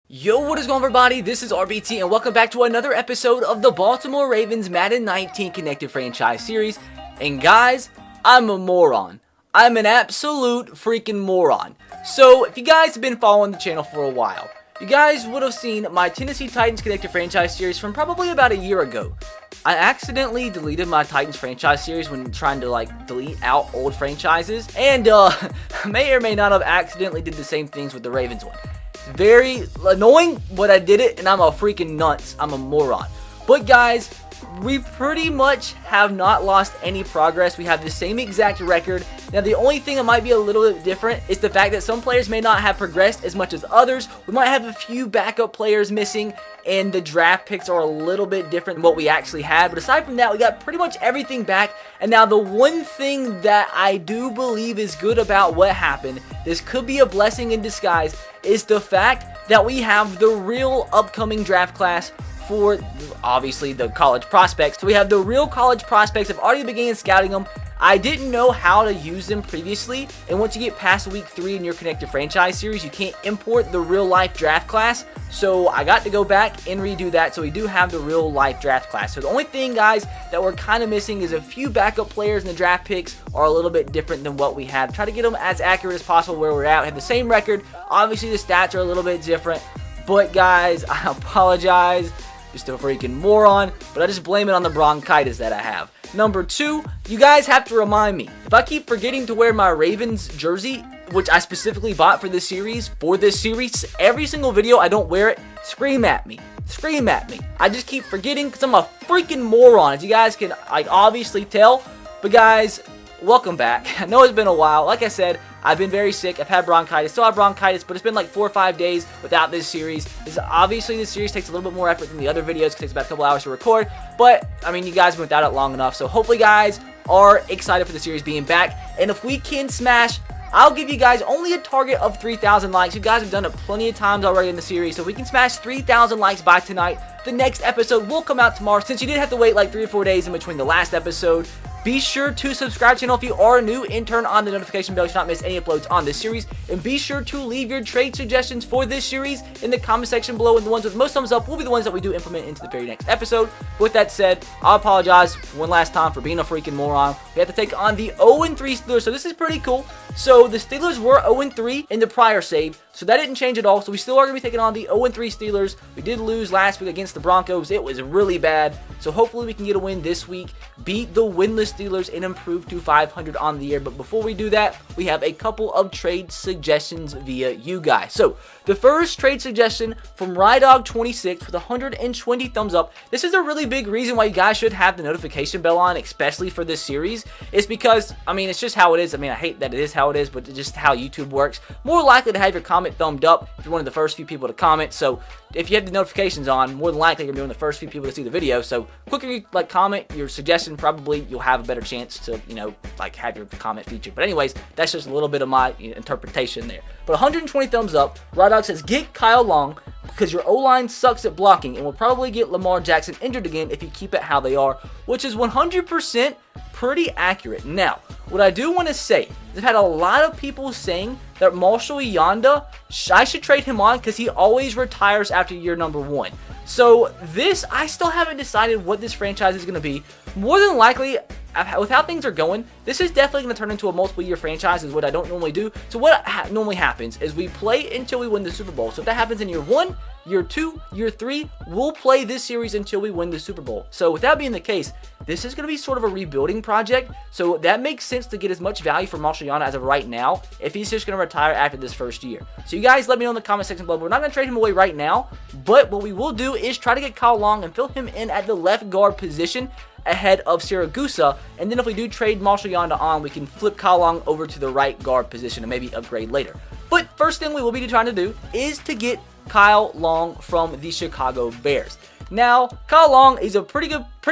Yo, what is going on, everybody? This is RBT and welcome back to another episode of the Baltimore Ravens Madden 19 Connected Franchise Series. And guys, I'm a moron. I'm an absolute freaking moron. So, if you guys have been following the channel for a while, you guys would have seen my Tennessee Titans Connected Franchise Series from probably about a year ago. I accidentally deleted my Titans franchise series when trying to delete out old franchises, and may or may not have accidentally did the same things with the Ravens one. Very annoying, but I did it, and I'm a freaking nuts. I'm a moron. But guys, we pretty much have not lost any progress. We have the same exact record. Now, the only thing that might be a little bit different is the fact that some players may not have progressed as much as others. We might have a few backup players missing, and the draft picks are a little bit different than what we actually had. But aside from that, we got pretty much everything back. And now the one thing that I do believe is good about what happened, this could be a blessing in disguise, is the fact that we have the real upcoming draft class for, obviously, the college prospects. So we have the real college prospects. I've already began scouting them. I didn't know how to use them previously, and once you get past week 3 in your Connected Franchise Series, you can't import the real-life draft class, so I got to go back and redo that, so we do have the real-life draft class. So the only thing, guys, that we're kind of missing is a few backup players, and the draft picks are a little bit different than what we had. Try to get them as accurate as possible where we're at. We have the same record. Obviously, the stats are a little bit different, but, guys, I apologize. Just a freaking moron, but I just blame it on the bronchitis that I have. Number 2, you guys have to remind me. If I keep forgetting to wear my Ravens jersey, which I specifically bought for this series, every single video I don't wear it, scream at me. Scream at me. I just keep forgetting because I'm a freaking moron, as you guys can obviously tell. But guys, welcome back. I know it's been a while. Like I said, I've been very sick. I've had bronchitis. Still have bronchitis, but it's been like 4 or 5 days without this series. Obviously, this series takes a little bit more effort than the other videos. It takes about a couple hours to record. But, I mean, you guys have been without it long enough. So, hopefully, guys are excited for the series being back. And if we can smash, I'll give you guys only a target of 3,000 likes. You guys have done it plenty of times already in the series. So, if we can smash 3,000 likes by tonight, the next episode will come out tomorrow. Since you did have to wait like 3 or 4 days in between the last episode, be sure to subscribe to the channel if you are new and turn on the notification bell so you not miss any uploads on this series. And be sure to leave your trade suggestions for this series in the comment section below. And the ones with the most thumbs up will be the ones that we do implement into the very next episode. With that said, I apologize one last time for being a freaking moron. We have to take on the 0-3 Steelers, so this is pretty cool. So the Steelers were 0-3 in the prior save, so that didn't change at all. So we still are going to be taking on the 0-3 Steelers. We did lose last week against the Broncos. It was really bad. So hopefully we can get a win this week, beat the winless Steelers, and improve to 500 on the year. But before we do that, we have a couple of trade suggestions via you guys. So the first trade suggestion from RyDog26 with 120 thumbs up. This is a really big reason why you guys should have the notification bell on, especially for this series. It's because, I mean, it's just how it is. I mean, I hate that it is how it is, but it's just how YouTube works. More likely to have your comment thumbed up if you're one of the first few people to comment. So if you have the notifications on, more than likely you're doing the first few people to see the video. So quicker you comment your suggestion, probably you'll have a better chance to, have your comment featured. But anyways, that's just a little bit of my interpretation there. But 120 thumbs up. RyDog says, get Kyle Long because your O-line sucks at blocking and will probably get Lamar Jackson injured again if you keep it how they are, which is 100% pretty accurate. Now, what I do want to say, I've had a lot of people saying that Marshall Yanda, I should trade him on because he always retires after year number 1. So this, I still haven't decided what this franchise is going to be. More than likely, with how things are going, this is definitely going to turn into a multiple-year franchise, is what I don't normally do. So what normally happens is we play until we win the Super Bowl. So if that happens in year 1, year 2, year 3, we'll play this series until we win the Super Bowl. So with that being the case, this is going to be sort of a rebuilding project. So that makes sense to get as much value for Marshall Yanda as of right now if he's just going to retire after this first year. So you guys let me know in the comment section below. We're not going to trade him away right now, but what we will do is try to get Kyle Long and fill him in at the left guard position ahead of Siragusa, and then if we do trade Marshall Yanda on, we can flip Kyle Long over to the right guard position and maybe upgrade later. But first thing we will be trying to do is to get Kyle Long from the Chicago Bears. Now, Kyle Long is a pretty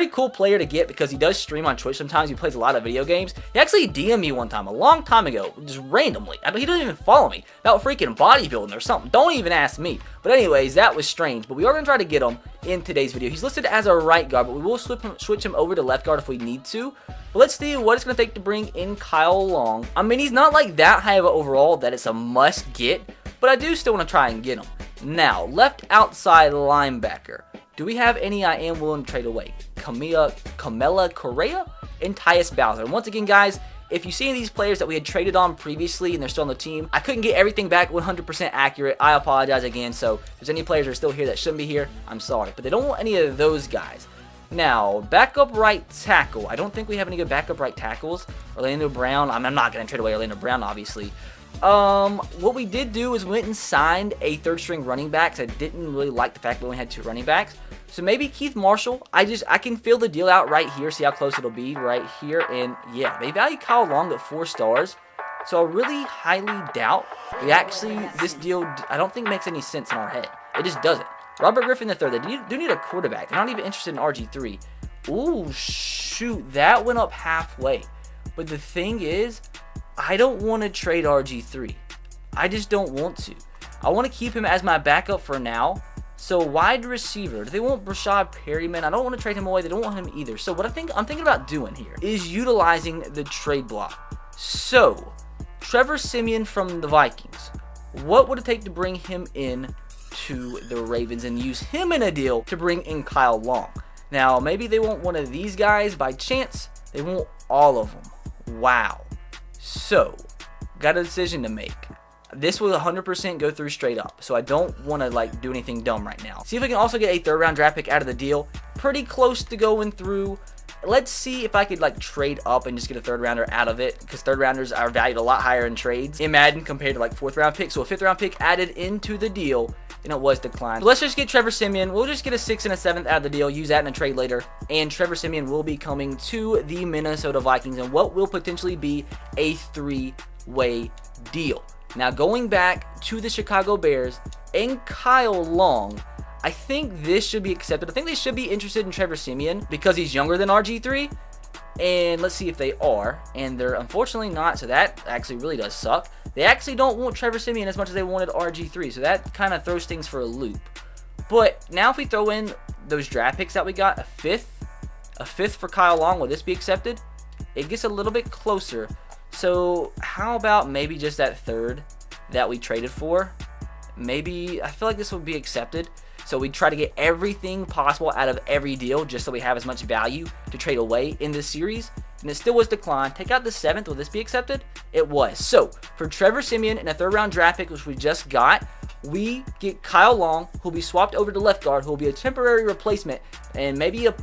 cool player to get because he does stream on Twitch sometimes. He plays a lot of video games. He actually DM'd me one time, a long time ago, just randomly. I mean, he doesn't even follow me, about freaking bodybuilding or something. Don't even ask me. But anyways, that was strange. But we are going to try to get him in today's video. He's listed as a right guard, but we will switch him over to left guard if we need to. But let's see what it's going to take to bring in Kyle Long. I mean, he's not like that high of an overall that it's a must get, but I do still want to try and get him. Now, left outside linebacker. Do we have any I am willing to trade away? Camila Correa and Tyus Bowser. And once again, guys, if you see any of these players that we had traded on previously and they're still on the team, I couldn't get everything back 100% accurate. I apologize again. So if there's any players that are still here that shouldn't be here, I'm sorry. But they don't want any of those guys. Now, backup right tackle. I don't think we have any good backup right tackles. Orlando Brown. I'm not going to trade away Orlando Brown, obviously. What we did do is we went and signed a third string running back. I didn't really like the fact that we only had 2 running backs. So maybe Keith Marshall. I can feel the deal out right here. See how close it'll be right here. And yeah, they value Kyle Long at 4 stars. So I really highly doubt this deal, I don't think makes any sense in our head. It just doesn't. Robert Griffin III, they do need a quarterback. They're not even interested in RG3. Ooh, shoot, that went up halfway. But the thing is, I don't want to trade RG3. I just don't want to. I want to keep him as my backup for now. So wide receiver, do they want Brashad Perryman? I don't want to trade him away. They don't want him either. So what I'm thinking about doing here is utilizing the trade block. So Trevor Siemian from the Vikings. What would it take to bring him in to the Ravens and use him in a deal to bring in Kyle Long? Now, maybe they want one of these guys by chance. They want all of them. Wow. So, got a decision to make. This will 100% go through straight up, so I don't want to do anything dumb right now. See if I can also get a 3rd round draft pick out of the deal. Pretty close to going through. Let's see if I could trade up and just get a 3rd rounder out of it, because 3rd rounders are valued a lot higher in trades in Madden compared to 4th round picks. So a 5th round pick added into the deal, and it was declined. So let's just get Trevor Siemian. We'll just get a 6th and a 7th out of the deal, use that in a trade later, and Trevor Siemian will be coming to the Minnesota Vikings and what will potentially be a 3-way deal. Now, going back to the Chicago Bears and Kyle Long, I think this should be accepted. I think they should be interested in Trevor Siemian because he's younger than RG3. And let's see if they are. And they're unfortunately not, so that actually really does suck. They actually don't want Trevor Siemian as much as they wanted RG3, so that kind of throws things for a loop. But now if we throw in those draft picks that we got, a fifth for Kyle Long, will this be accepted? It gets a little bit closer. So how about maybe just that 3rd that we traded for? Maybe, I feel like this would be accepted. So we try to get everything possible out of every deal just so we have as much value to trade away in this series. And it still was declined. Take out the 7th. Will this be accepted? It was. So for Trevor Siemian and a 3rd round draft pick, which we just got, we get Kyle Long, who'll be swapped over to left guard, who'll be a temporary replacement and maybe a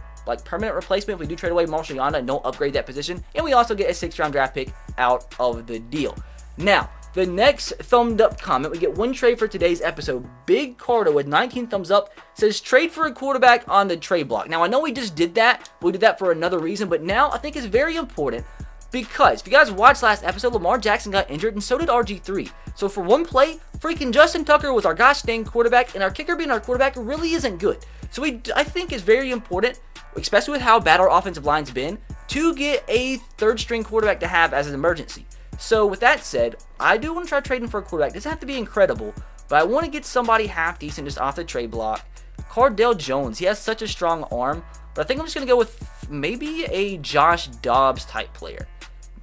permanent replacement if we do trade away Marshall Yanda and don't upgrade that position. And we also get a 6th round draft pick out of the deal. Now, the next thumbed up comment, we get one trade for today's episode. Big Carter with 19 thumbs up says trade for a quarterback on the trade block. Now, I know we just did that, but we did that for another reason, but now I think it's very important because if you guys watched last episode, Lamar Jackson got injured and so did RG3. So for one play, freaking Justin Tucker was our gosh dang quarterback, and our kicker being our quarterback really isn't good. So I think it's very important, especially with how bad our offensive line's been, to get a 3rd string quarterback to have as an emergency. So with that said, I do want to try trading for a quarterback. It doesn't have to be incredible, but I want to get somebody half decent just off the trade block. Cardale Jones, he has such a strong arm, but I think I'm just going to go with maybe a Josh Dobbs type player.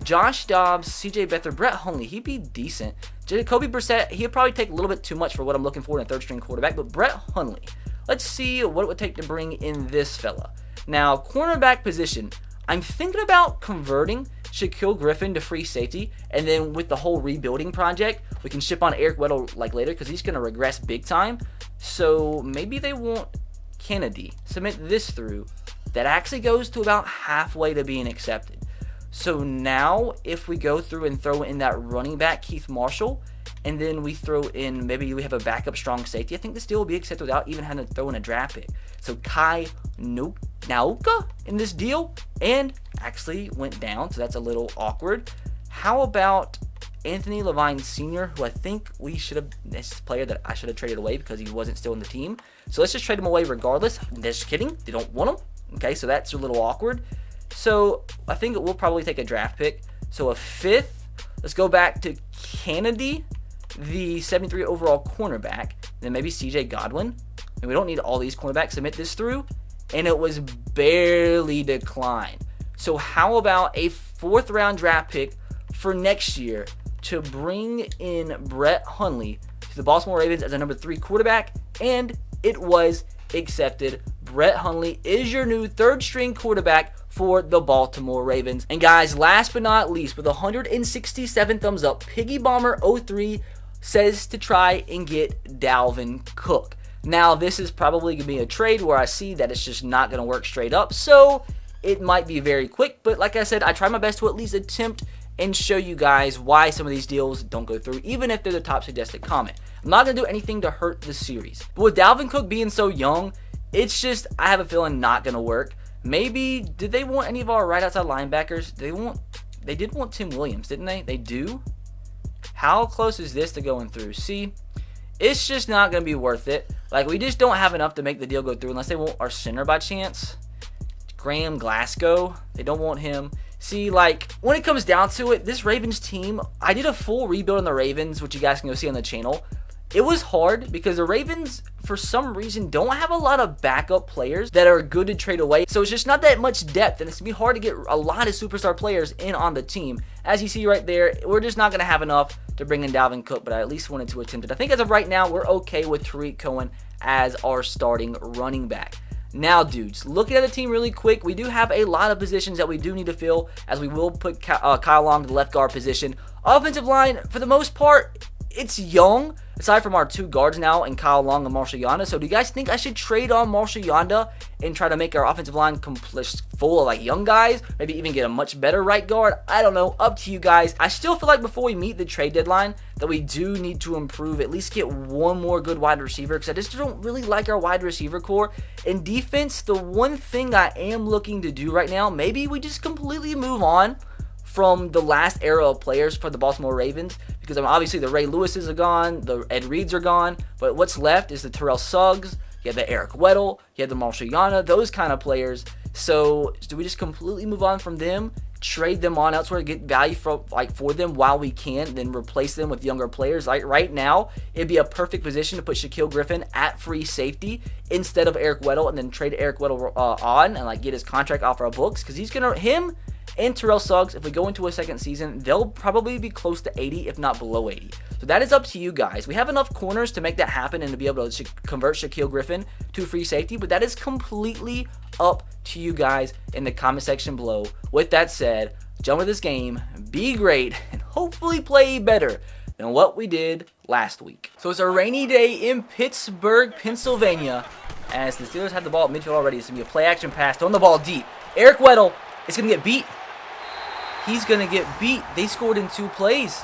Josh Dobbs, CJ Beathard, Brett Hundley, he'd be decent. Jacoby Brissett, he'd probably take a little bit too much for what I'm looking for in a 3rd string quarterback, but Brett Hundley, let's see what it would take to bring in this fella. Now, cornerback position, I'm thinking about converting Shaquille Griffin to free safety, and then with the whole rebuilding project, we can ship on Eric Weddle later because he's going to regress big time. So maybe they want Kennedy. Submit this through. That actually goes to about halfway to being accepted. So now if we go through and throw in that running back, Keith Marshall, and then we throw in, maybe we have a backup strong safety, I think this deal will be accepted without even having to throw in a draft pick. So Kai Naoka in this deal, and actually went down, so that's a little awkward. How about Anthony Levine Sr., who I think we should have, this is a player that I should have traded away because he wasn't still in the team. So let's just trade him away regardless. Just kidding, they don't want him. Okay, so that's a little awkward. So I think we'll probably take a draft pick. So a 5th, let's go back to Kennedy, the 73 overall cornerback, then maybe CJ Godwin. And we don't need all these cornerbacks. Submit this through, and it was barely declined. So how about a 4th round draft pick for next year to bring in Brett Hundley to the Baltimore Ravens as a number 3 quarterback, and it was accepted. Brett Hundley is your new 3rd string quarterback for the Baltimore Ravens. And guys, last but not least, with 167 thumbs up, Piggy Bomber 03 says to try and get Dalvin Cook. Now, this is probably going to be a trade where I see that it's just not going to work straight up, so it might be very quick. But like I said, I try my best to at least attempt and show you guys why some of these deals don't go through, even if they're the top suggested comment. I'm not going to do anything to hurt the series. But with Dalvin Cook being so young, it's just, I have a feeling, not going to work. Maybe, did they want any of our right outside linebackers? They did want Tim Williams, didn't they? They do? How close is this to going through? See, it's just not going to be worth it. Like, we just don't have enough to make the deal go through unless they want our center by chance. Graham Glasgow, they don't want him. See, like, when it comes down to it, this Ravens team, I did a full rebuild on the Ravens, which you guys can go see on the channel. It was hard because the Ravens, for some reason, don't have a lot of backup players that are good to trade away. So it's just not that much depth, and it's going to be hard to get a lot of superstar players in on the team. As you see right there, we're just not going to have enough to bring in Dalvin Cook, but I at least wanted to attempt it. I think as of right now, we're okay with Tariq Cohen as our starting running back. Now, dudes, looking at the team really quick, we do have a lot of positions that we do need to fill, as we will put Kyle Long to the left guard position. Offensive line, for the most part, it's young, aside from our 2 guards now, and Kyle Long and Marshall Yanda. So do you guys think I should trade on Marshall Yanda and try to make our offensive line full of like young guys? Maybe even get a much better right guard? I don't know. Up to you guys. I still feel like before we meet the trade deadline that we do need to improve, at least get one more good wide receiver, because I just don't really like our wide receiver core. In defense, the one thing I am looking to do right now, maybe we just completely move on from the last era of players for the Baltimore Ravens, because obviously the Ray Lewises are gone, the Ed Reeds are gone, but what's left is the Terrell Suggs, you have the Eric Weddle, you have the Marshall Yanda, those kind of players. So do we just completely move on from them, trade them on elsewhere, get value for them while we can, then replace them with younger players? Like right now, it'd be a perfect position to put Shaquille Griffin at free safety instead of Eric Weddle, and then trade Eric Weddle on and like get his contract off our books, because him and Terrell Suggs, if we go into a second season, they'll probably be close to 80, if not below 80. So that is up to you guys. We have enough corners to make that happen and to be able to convert Shaquille Griffin to free safety, but that is completely up to you guys in the comment section below. With that said, jump into this game, be great, and hopefully play better than what we did last week. So it's a rainy day in Pittsburgh, Pennsylvania, as the Steelers have the ball at midfield already. It's going to be a play action pass, throwing the ball deep. Eric Weddle is going to get beat. He's going to get beat. They scored in 2 plays.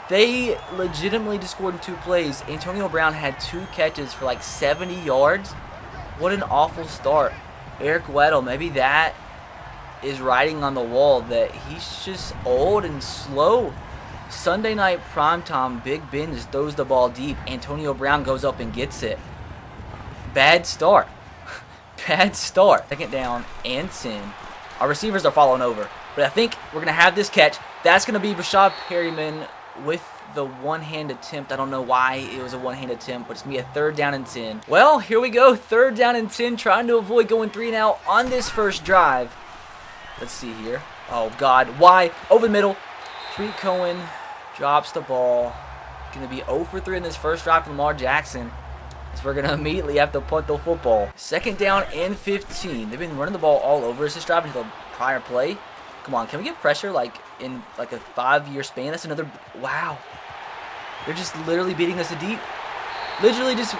They legitimately just scored in 2 plays. Antonio Brown had 2 catches for like 70 yards. What an awful start. Eric Weddle, maybe that is writing on the wall that he's just old and slow. Sunday night primetime, Big Ben just throws the ball deep. Antonio Brown goes up and gets it. Bad start. Bad start. 2nd down and 10. Our receivers are falling over. But I think we're going to have this catch. That's going to be Rashad Perryman with the one-hand attempt. I don't know why it was a one-hand attempt, but it's going to be a 3rd down and 10. Well, here we go. 3rd down and 10, trying to avoid going 3 now on this first drive. Let's see here. Oh, God. Why? Over the middle. Tariq Cohen drops the ball. Going to be 0 for 3 in this first drive from Lamar Jackson. So we're going to immediately have to punt the football. 2nd down and 15. They've been running the ball all over us this drive until the prior play. Come on, can we get pressure like in like a 5-year span? That's another, wow. They're just literally beating us to deep. Literally just,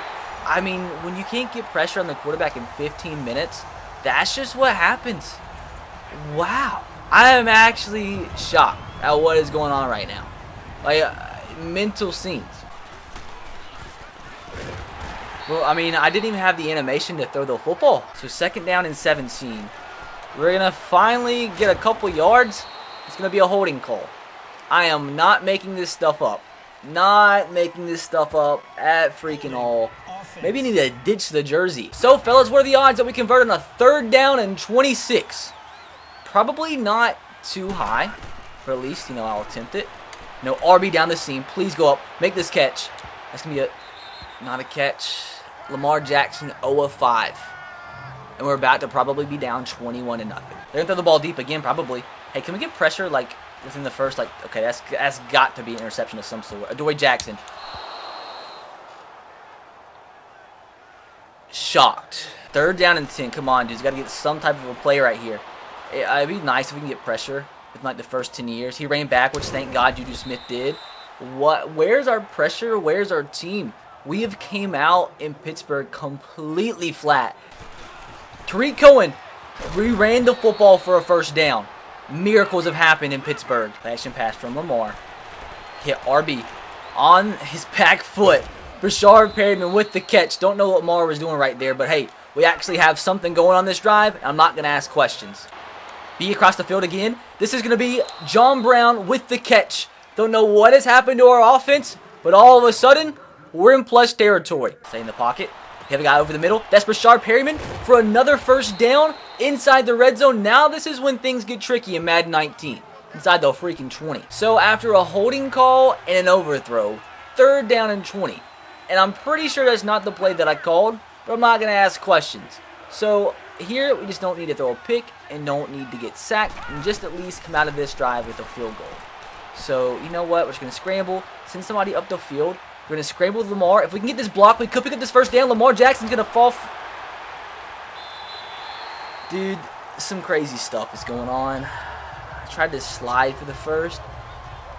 I mean, when you can't get pressure on the quarterback in 15 minutes, that's just what happens. Wow. I am actually shocked at what is going on right now. Like, mental scenes. Well, I mean, I didn't even have the animation to throw the football. So 2nd down and 17. We're going to finally get a couple yards. It's going to be a holding call. I am not making this stuff up. Not making this stuff up at freaking all. Maybe you need to ditch the jersey. So, fellas, what are the odds that we convert on a 3rd down and 26? Probably not too high. But at least, I'll attempt it. No, RB down the seam. Please go up. Make this catch. That's going to be not a catch. Lamar Jackson 0 of 5. And we're about to probably be down 21-0. They're going to throw the ball deep again, probably. Hey, can we get pressure, like, within the first, like, okay, that's got to be an interception of some sort. Adoree Jackson. shocked. 3rd down and 10. Come on, dudes. Got to get some type of a play right here. It'd be nice if we can get pressure in like the first 10 years. He ran back, which thank God Juju Smith did. Where's our pressure? Where's our team? We have came out in Pittsburgh completely flat. Tariq Cohen, we ran the football for a 1st down. Miracles have happened in Pittsburgh. Action pass from Lamar. Hit RB on his back foot. Brashard Perryman with the catch. Don't know what Lamar was doing right there, but hey, we actually have something going on this drive. I'm not going to ask questions. B across the field again. This is going to be John Brown with the catch. Don't know what has happened to our offense, but all of a sudden, we're in plus territory. Stay in the pocket. We have a guy over the middle. That's Brashard Perryman for another 1st down inside the red zone. Now this is when things get tricky in Madden 19. Inside the freaking 20. So after a holding call and an overthrow, 3rd down and 20. And I'm pretty sure that's not the play that I called, but I'm not going to ask questions. So here we just don't need to throw a pick and don't need to get sacked and just at least come out of this drive with a field goal. So you know what? We're just going to scramble, send somebody up the field. We're going to scramble with Lamar. If we can get this block, we could pick up this 1st down. Lamar Jackson's going to fall. Dude, some crazy stuff is going on. I tried to slide for the 1st.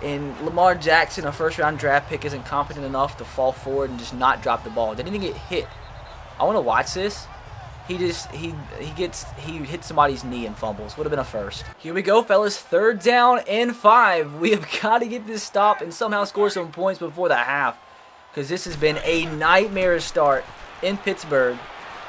And Lamar Jackson, a 1st-round draft pick, isn't competent enough to fall forward and just not drop the ball. Didn't even get hit. I want to watch this. He hits somebody's knee and fumbles. Would have been a 1st. Here we go, fellas. 3rd down and 5. We have got to get this stop and somehow score some points before the half, because this has been a nightmare start in Pittsburgh.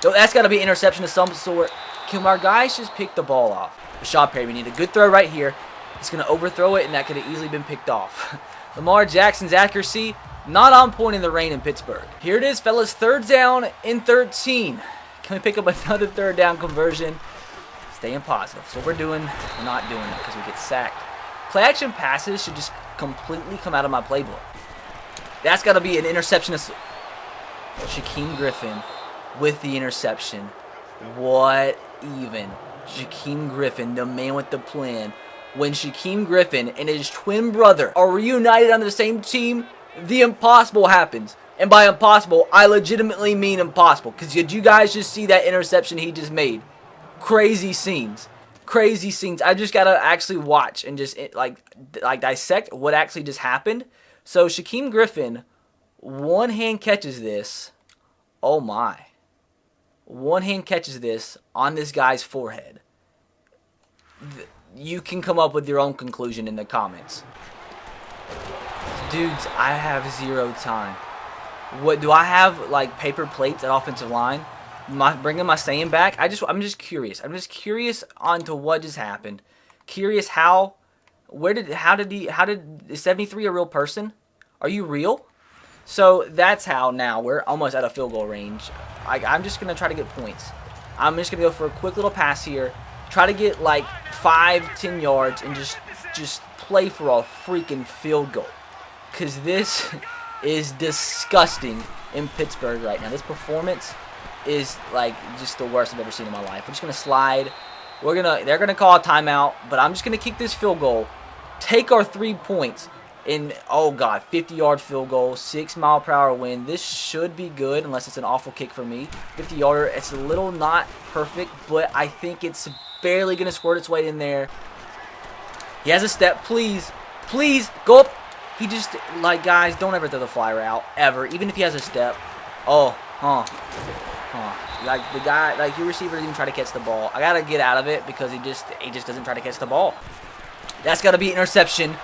So that's got to be an interception of some sort. Can our guys just pick the ball off? Rashad Perry, we need a good throw right here. He's going to overthrow it, and that could have easily been picked off. Lamar Jackson's accuracy, not on point in the rain in Pittsburgh. Here it is, fellas. 3rd down and 13. Can we pick up another 3rd down conversion? Staying positive. So we're doing, we're not doing it because we get sacked. Play action passes should just completely come out of my playbook. That's got to be an interception. Shaquem Griffin with the interception. What even? Shaquem Griffin, the man with the plan. When Shaquem Griffin and his twin brother are reunited on the same team, the impossible happens. And by impossible, I legitimately mean impossible. Because did you guys just see that interception he just made? Crazy scenes. Crazy scenes. I just got to actually watch and just like dissect what actually just happened. So Shaquem Griffin, one hand catches this. Oh my. One hand catches this on this guy's forehead. You can come up with your own conclusion in the comments. Dudes, I have 0 time. What do I have, like paper plates at offensive line? Bringing my saying back? I'm just curious. I'm just curious onto what just happened. Curious how is 73 a real person? Are you real? So that's how now we're almost at a field goal range. I'm just gonna try to get points. I'm just gonna go for a quick little pass here. Try to get like 5-10 yards and just play for a freaking field goal. Cause this is disgusting in Pittsburgh right now. This performance is like just the worst I've ever seen in my life. We're just gonna slide. They're gonna call a timeout, but I'm just gonna kick this field goal, take our 3 points, and oh god, 50-yard field goal, 6-mile-per-hour wind. This should be good unless it's an awful kick for me. 50-yarder. It's a little not perfect, but I think it's barely gonna squirt its way in there. He has a step. Please, please go up. He just, like, guys, don't ever throw the fly route, ever, even if he has a step. Like, the guy, like, your receiver didn't even try to catch the ball. I gotta get out of it because he just doesn't try to catch the ball. That's gotta be interception.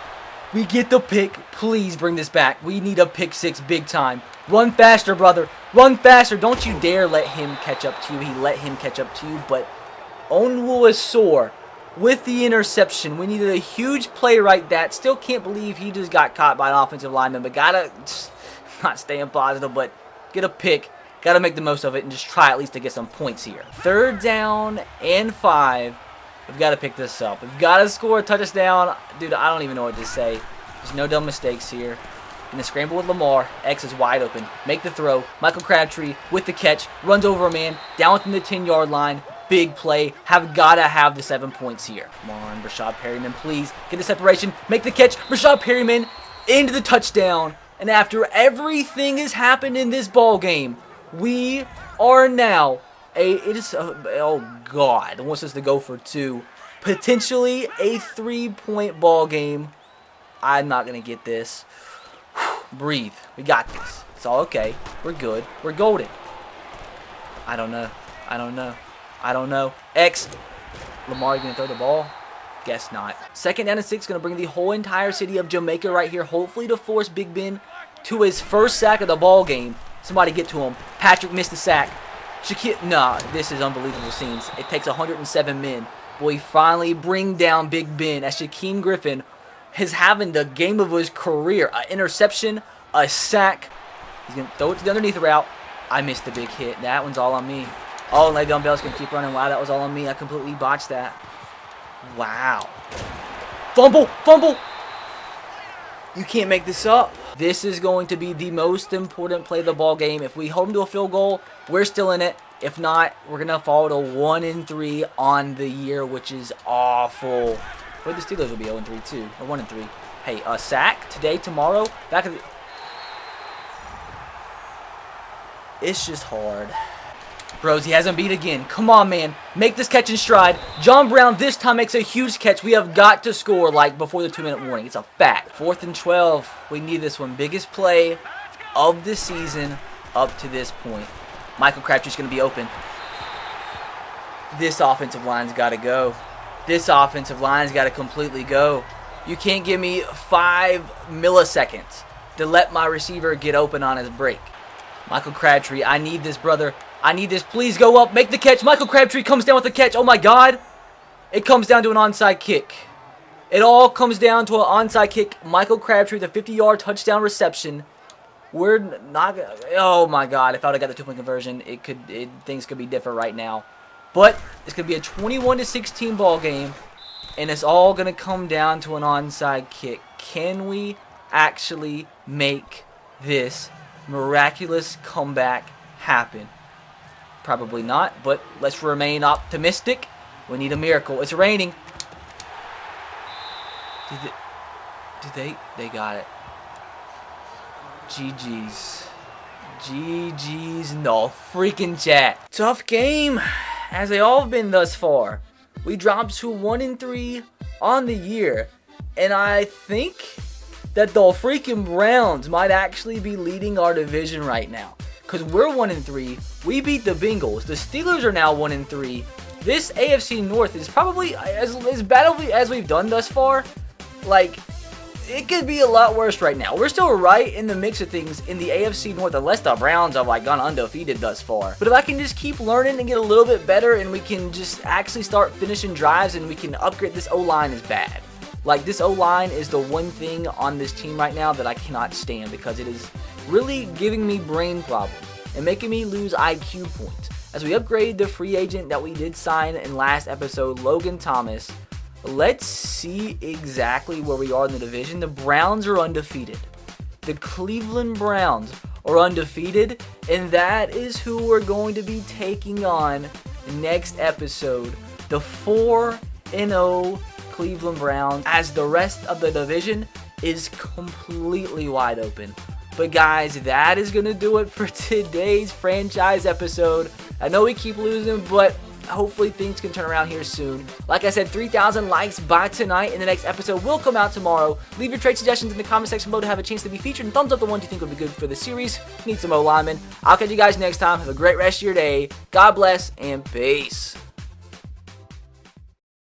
We get the pick. Please bring this back. We need a pick 6 big time. Run faster, brother. Run faster. Don't you dare let him catch up to you. He let him catch up to you, but Onwuasor with the interception. We needed a huge play right that. Still can't believe he just got caught by an offensive lineman, but gotta not staying positive, but get a pick. Gotta make the most of it and just try at least to get some points here. 3rd down and 5. We've got to pick this up. We've got to score a touchdown. Dude, I don't even know what to say. There's no dumb mistakes here. Gonna scramble with Lamar. X is wide open. Make the throw. Michael Crabtree with the catch. Runs over a man. Down within the 10-yard line. Big play. Have got to have the 7 points here. Come on, Brashad Perryman, please. Get the separation. Make the catch. Brashad Perryman into the touchdown. And after everything has happened in this ball game, We are now oh God, it wants us to go for 2. Potentially a 3-point ball game. I'm not going to get this. Breathe. We got this. It's all okay. We're good. We're golden. I don't know. X. Lamar, you going to throw the ball? Guess not. 2nd down and 6. Going to bring the whole entire city of Jamaica right here. Hopefully to force Big Ben to his first sack of the ball game. Somebody get to him. Patrick missed the sack. Nah, this is unbelievable scenes. It takes 107 men. But we finally bring down Big Ben as Shaquem Griffin is having the game of his career. An interception, a sack. He's going to throw it to the underneath route. I missed the big hit. That one's all on me. Oh, Le'Veon Bell's going to keep running. Wow, that was all on me. I completely botched that. Wow. Fumble! You can't make this up. This is going to be the most important play of the ball game. If we hold them to a field goal, we're still in it. If not, we're going to fall to 1-3 on the year, which is awful. But the Steelers will be 0-3 too, or 1-3. Hey, a sack today, tomorrow, back at the... It's just hard. Bros, he hasn't beat again. Come on, man. Make this catch in stride. John Brown this time makes a huge catch. We have got to score, like, before the 2-minute warning. It's a fact. 4th and 12. We need this one. Biggest play of the season up to this point. Michael Crabtree's going to be open. This offensive line's got to go. This offensive line's got to completely go. You can't give me 5 milliseconds to let my receiver get open on his break. Michael Crabtree, I need this, brother. I need this. Please go up. Make the catch. Michael Crabtree comes down with the catch. Oh, my God. It comes down to an onside kick. It all comes down to an onside kick. Michael Crabtree with a 50-yard touchdown reception. We're not gonna... Oh, my God. If I would have got the 2-point conversion, things could be different right now. But it's going to be a 21-16 ball game, and it's all going to come down to an onside kick. Can we actually make this miraculous comeback happen? Probably not, but let's remain optimistic. We need a miracle. It's raining. They got it. GG's. GG's no freaking chat. Tough game, as they all have been thus far. We dropped to 1-3 on the year, and I think that the freaking Browns might actually be leading our division right now. Because we're 1-3, we beat the Bengals. The Steelers are now 1-3. This AFC North is probably as bad as we've done thus far. Like, it could be a lot worse right now. We're still right in the mix of things in the AFC North, unless the Browns have like gone undefeated thus far. But if I can just keep learning and get a little bit better, and we can just actually start finishing drives, and we can upgrade, this O-line is bad. Like, this O-line is the one thing on this team right now that I cannot stand, because it is really giving me brain problems and making me lose IQ points. As we upgrade the free agent that we did sign in last episode, Logan Thomas, let's see exactly where we are in the division. The Browns are undefeated. The Cleveland Browns are undefeated, and that is who we're going to be taking on next episode. The 4-0 Cleveland Browns, as the rest of the division is completely wide open. But guys, that is going to do it for today's franchise episode. I know we keep losing, but hopefully things can turn around here soon. Like I said, 3,000 likes by tonight, and the next episode will come out tomorrow. Leave your trade suggestions in the comment section below to have a chance to be featured, and thumbs up the ones you think would be good for the series. Need some O-linemen. I'll catch you guys next time. Have a great rest of your day. God bless, and peace.